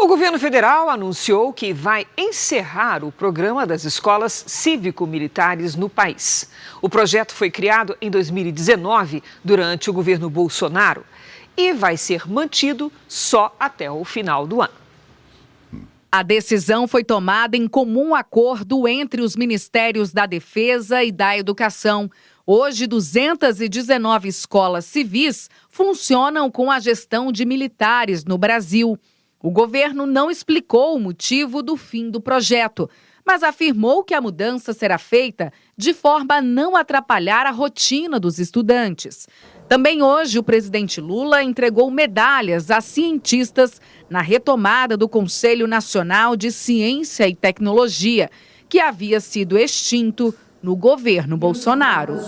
O governo federal anunciou que vai encerrar o programa das escolas cívico-militares no país. O projeto foi criado em 2019, durante o governo Bolsonaro, e vai ser mantido só até o final do ano. A decisão foi tomada em comum acordo entre os Ministérios da Defesa e da Educação. Hoje, 219 escolas civis funcionam com a gestão de militares no Brasil. O governo não explicou o motivo do fim do projeto, mas afirmou que a mudança será feita de forma a não atrapalhar a rotina dos estudantes. Também hoje, o presidente Lula entregou medalhas a cientistas na retomada do Conselho Nacional de Ciência e Tecnologia, que havia sido extinto no governo Bolsonaro.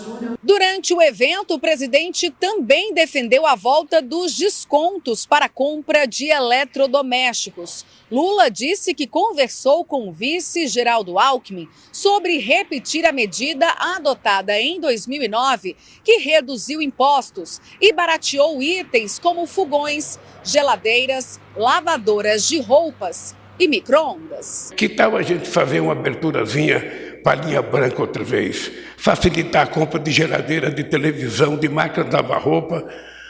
Durante o evento, o presidente também defendeu a volta dos descontos para a compra de eletrodomésticos. Lula disse que conversou com o vice Geraldo Alckmin sobre repetir a medida adotada em 2009, que reduziu impostos e barateou itens como fogões, geladeiras, lavadoras de roupas e micro-ondas. Que tal a gente fazer uma aberturazinha para a linha branca outra vez? Facilitar a compra de geladeira, de televisão, de máquina de lavar roupa.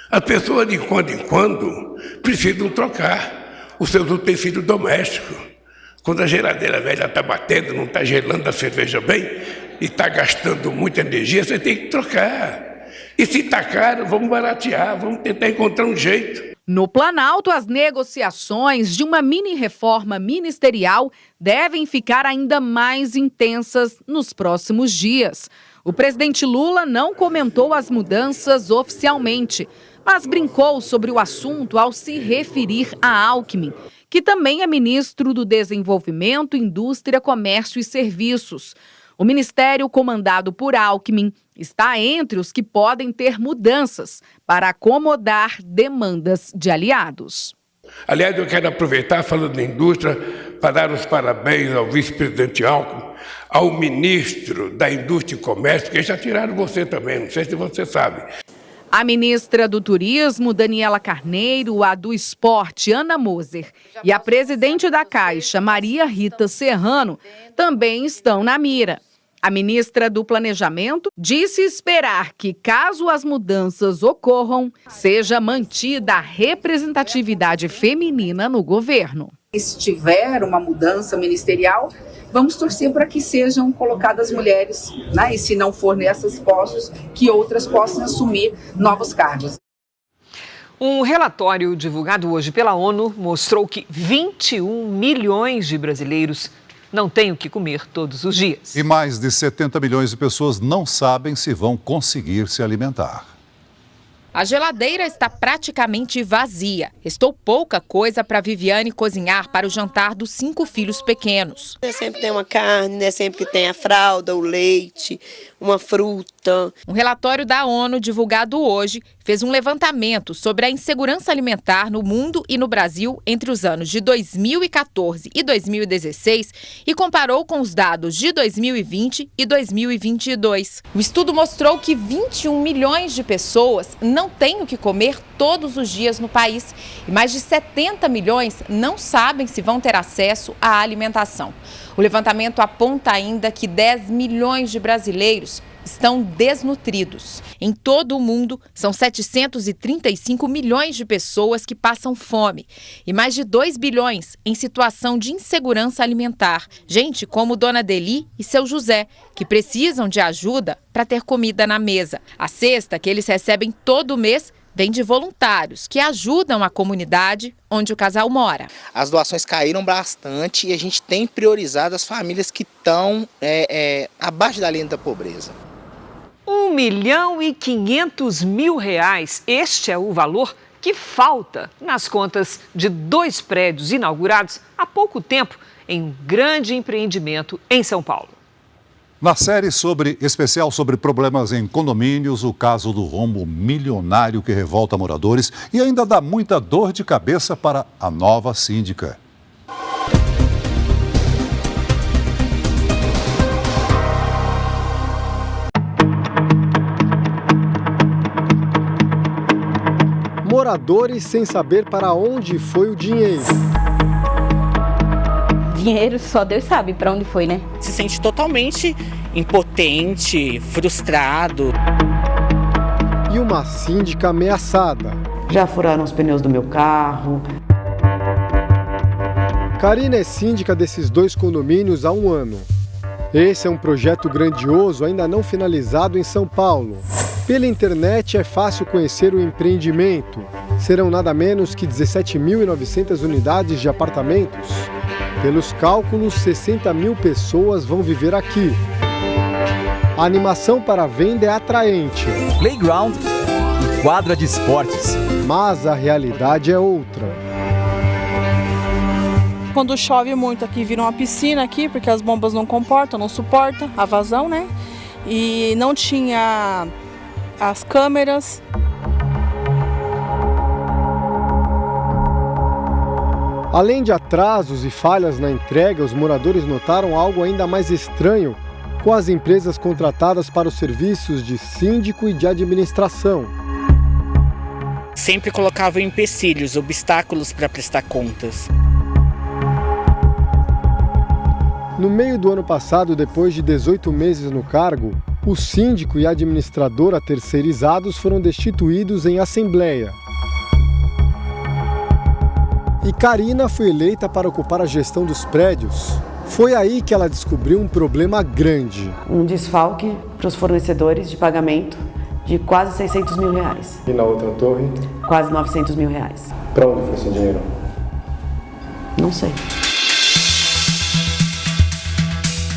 As pessoas de quando em quando precisam trocar os seus utensílios domésticos. Quando a geladeira velha está batendo, não está gelando a cerveja bem e está gastando muita energia, você tem que trocar. E se está caro, vamos baratear, vamos tentar encontrar um jeito. No Planalto, as negociações de uma mini-reforma ministerial devem ficar ainda mais intensas nos próximos dias. O presidente Lula não comentou as mudanças oficialmente, mas brincou sobre o assunto ao se referir a Alckmin, que também é ministro do Desenvolvimento, Indústria, Comércio e Serviços. O ministério comandado por Alckmin está entre os que podem ter mudanças para acomodar demandas de aliados. Aliás, eu quero aproveitar, falando da indústria, para dar os parabéns ao vice-presidente Alckmin, ao ministro da Indústria e Comércio, que já tiraram você também, não sei se você sabe. A ministra do Turismo, Daniela Carneiro, a do Esporte, Ana Moser, e a presidente da Caixa, Maria Rita Serrano, também estão na mira. A ministra do Planejamento disse esperar que, caso as mudanças ocorram, seja mantida a representatividade feminina no governo. Se tiver uma mudança ministerial, vamos torcer para que sejam colocadas mulheres, né? E se não for nessas postos, que outras possam assumir novos cargos. Um relatório divulgado hoje pela ONU mostrou que 21 milhões de brasileiros não têm o que comer todos os dias. E mais de 70 milhões de pessoas não sabem se vão conseguir se alimentar. A geladeira está praticamente vazia. Restou pouca coisa para Viviane cozinhar para o jantar dos 5 filhos pequenos. Sempre tem uma carne, sempre que tem a fralda, o leite, uma fruta. Um relatório da ONU divulgado hoje fez um levantamento sobre a insegurança alimentar no mundo e no Brasil entre os anos de 2014 e 2016 e comparou com os dados de 2020 e 2022. O estudo mostrou que 21 milhões de pessoas não têm o que comer todos os dias no país e mais de 70 milhões não sabem se vão ter acesso à alimentação. O levantamento aponta ainda que 10 milhões de brasileiros estão desnutridos. Em todo o mundo, são 735 milhões de pessoas que passam fome e mais de 2 bilhões em situação de insegurança alimentar. Gente como Dona Deli e seu José, que precisam de ajuda para ter comida na mesa. A cesta que eles recebem todo mês vem de voluntários que ajudam a comunidade onde o casal mora. As doações caíram bastante e a gente tem priorizado as famílias que estão abaixo da linha da pobreza. R$1.500.000. Este é o valor que falta nas contas de 2 prédios inaugurados há pouco tempo em um grande empreendimento em São Paulo. Na série especial sobre problemas em condomínios, o caso do rombo milionário que revolta moradores e ainda dá muita dor de cabeça para a nova síndica. Moradores sem saber para onde foi o dinheiro. Dinheiro só Deus sabe para onde foi, né? Se sente totalmente impotente, frustrado. E uma síndica ameaçada. Já furaram os pneus do meu carro. Karina é síndica desses 2 condomínios há 1 ano. Esse é um projeto grandioso, ainda não finalizado em São Paulo. Pela internet é fácil conhecer o empreendimento. Serão nada menos que 17.900 unidades de apartamentos. Pelos cálculos, 60 mil pessoas vão viver aqui. A animação para a venda é atraente. Playground e quadra de esportes. Mas a realidade é outra. Quando chove muito aqui, vira uma piscina aqui, porque as bombas não suportam a vazão, né? E não tinha as câmeras. Além de atrasos e falhas na entrega, os moradores notaram algo ainda mais estranho com as empresas contratadas para os serviços de síndico e de administração. Sempre colocavam empecilhos, obstáculos para prestar contas. No meio do ano passado, depois de 18 meses no cargo, o síndico e a administradora terceirizados foram destituídos em assembleia. E Karina foi eleita para ocupar a gestão dos prédios. Foi aí que ela descobriu um problema grande. Um desfalque para os fornecedores de pagamento de quase 600 mil reais. E na outra torre? Quase 900 mil reais. Para onde foi esse dinheiro? Não sei.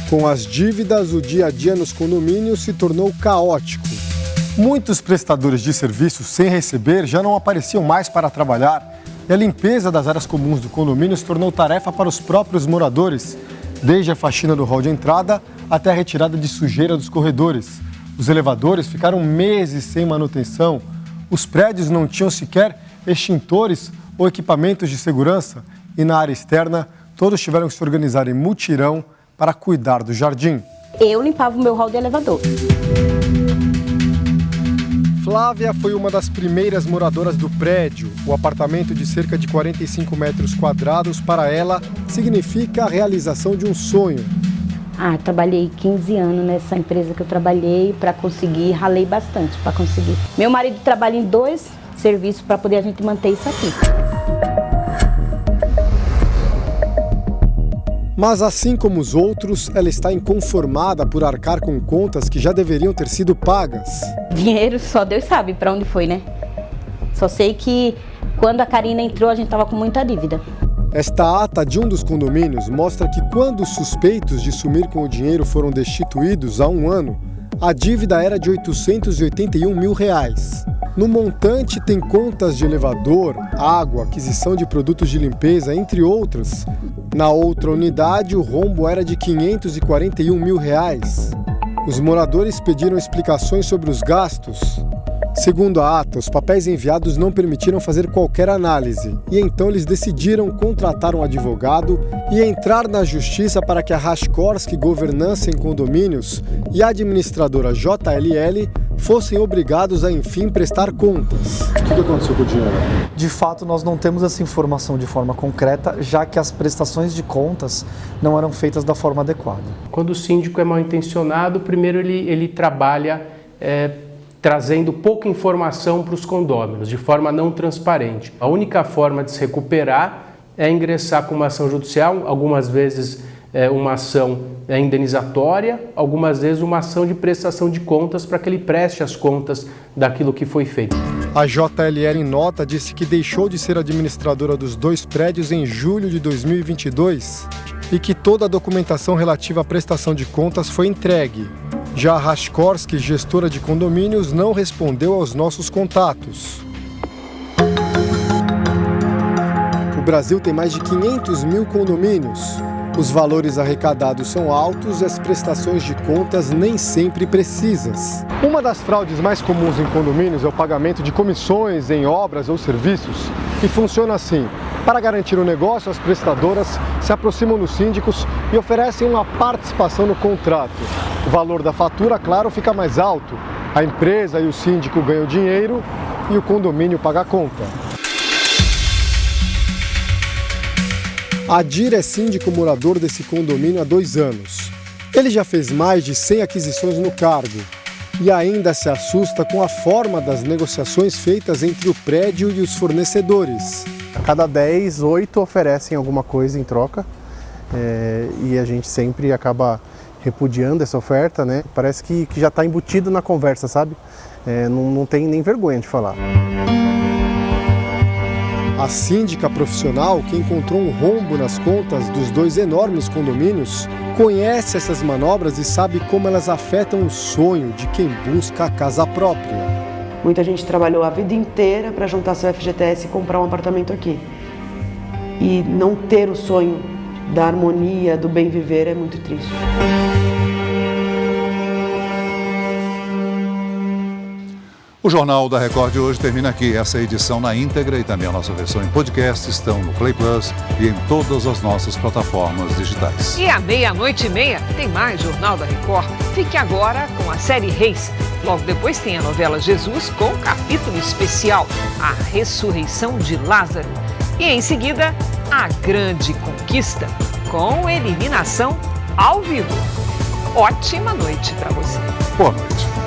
Com as dívidas, o dia a dia nos condomínios se tornou caótico. Muitos prestadores de serviços sem receber já não apareciam mais para trabalhar e a limpeza das áreas comuns do condomínio se tornou tarefa para os próprios moradores, desde a faxina do hall de entrada até a retirada de sujeira dos corredores. Os elevadores ficaram meses sem manutenção, os prédios não tinham sequer extintores ou equipamentos de segurança e na área externa todos tiveram que se organizar em mutirão para cuidar do jardim. Eu limpava o meu hall de elevador. Flávia foi uma das primeiras moradoras do prédio. O apartamento de cerca de 45 metros quadrados, para ela, significa a realização de um sonho. Trabalhei 15 anos nessa empresa que eu trabalhei para conseguir, ralei bastante para conseguir. Meu marido trabalha em 2 serviços para poder a gente manter isso aqui. Mas assim como os outros, ela está inconformada por arcar com contas que já deveriam ter sido pagas. Dinheiro só Deus sabe para onde foi, né? Só sei que quando a Karina entrou, a gente estava com muita dívida. Esta ata de um dos condomínios mostra que quando os suspeitos de sumir com o dinheiro foram destituídos há 1 ano, a dívida era de 881 mil reais. No montante tem contas de elevador, água, aquisição de produtos de limpeza, entre outras. Na outra unidade, o rombo era de 541 mil reais. Os moradores pediram explicações sobre os gastos. Segundo a ata, os papéis enviados não permitiram fazer qualquer análise e então eles decidiram contratar um advogado e entrar na justiça para que a Rashkorsky Governança em Condomínios e a administradora JLL fossem obrigados a, enfim, prestar contas. O que aconteceu com o dinheiro? De fato, nós não temos essa informação de forma concreta, já que as prestações de contas não eram feitas da forma adequada. Quando o síndico é mal intencionado, primeiro ele trabalha trazendo pouca informação para os condôminos, de forma não transparente. A única forma de se recuperar é ingressar com uma ação judicial, algumas vezes uma ação indenizatória, algumas vezes uma ação de prestação de contas para que ele preste as contas daquilo que foi feito. A JLL, em nota, disse que deixou de ser administradora dos 2 prédios em julho de 2022 e que toda a documentação relativa à prestação de contas foi entregue. Já a Rashkorski, gestora de condomínios, não respondeu aos nossos contatos. O Brasil tem mais de 500 mil condomínios. Os valores arrecadados são altos e as prestações de contas nem sempre precisas. Uma das fraudes mais comuns em condomínios é o pagamento de comissões em obras ou serviços, que funciona assim. Para garantir o negócio, as prestadoras se aproximam dos síndicos e oferecem uma participação no contrato. O valor da fatura, claro, fica mais alto. A empresa e o síndico ganham dinheiro e o condomínio paga a conta. Adir é síndico morador desse condomínio há 2 anos. Ele já fez mais de 100 aquisições no cargo e ainda se assusta com a forma das negociações feitas entre o prédio e os fornecedores. A cada 10, 8 oferecem alguma coisa em troca e a gente sempre acaba repudiando essa oferta, né? Parece que já está embutido na conversa, sabe? Não tem nem vergonha de falar. A síndica profissional, que encontrou um rombo nas contas dos 2 enormes condomínios, conhece essas manobras e sabe como elas afetam o sonho de quem busca a casa própria. Muita gente trabalhou a vida inteira para juntar seu FGTS e comprar um apartamento aqui. E não ter o sonho da harmonia, do bem viver é muito triste. O Jornal da Record de hoje termina aqui. Essa edição na íntegra e também a nossa versão em podcast estão no Play Plus e em todas as nossas plataformas digitais. E à 00:30 tem mais Jornal da Record. Fique agora com a série Reis. Logo depois tem a novela Jesus com um capítulo especial, a ressurreição de Lázaro. E em seguida, a grande conquista, com eliminação ao vivo. Ótima noite para você. Boa noite.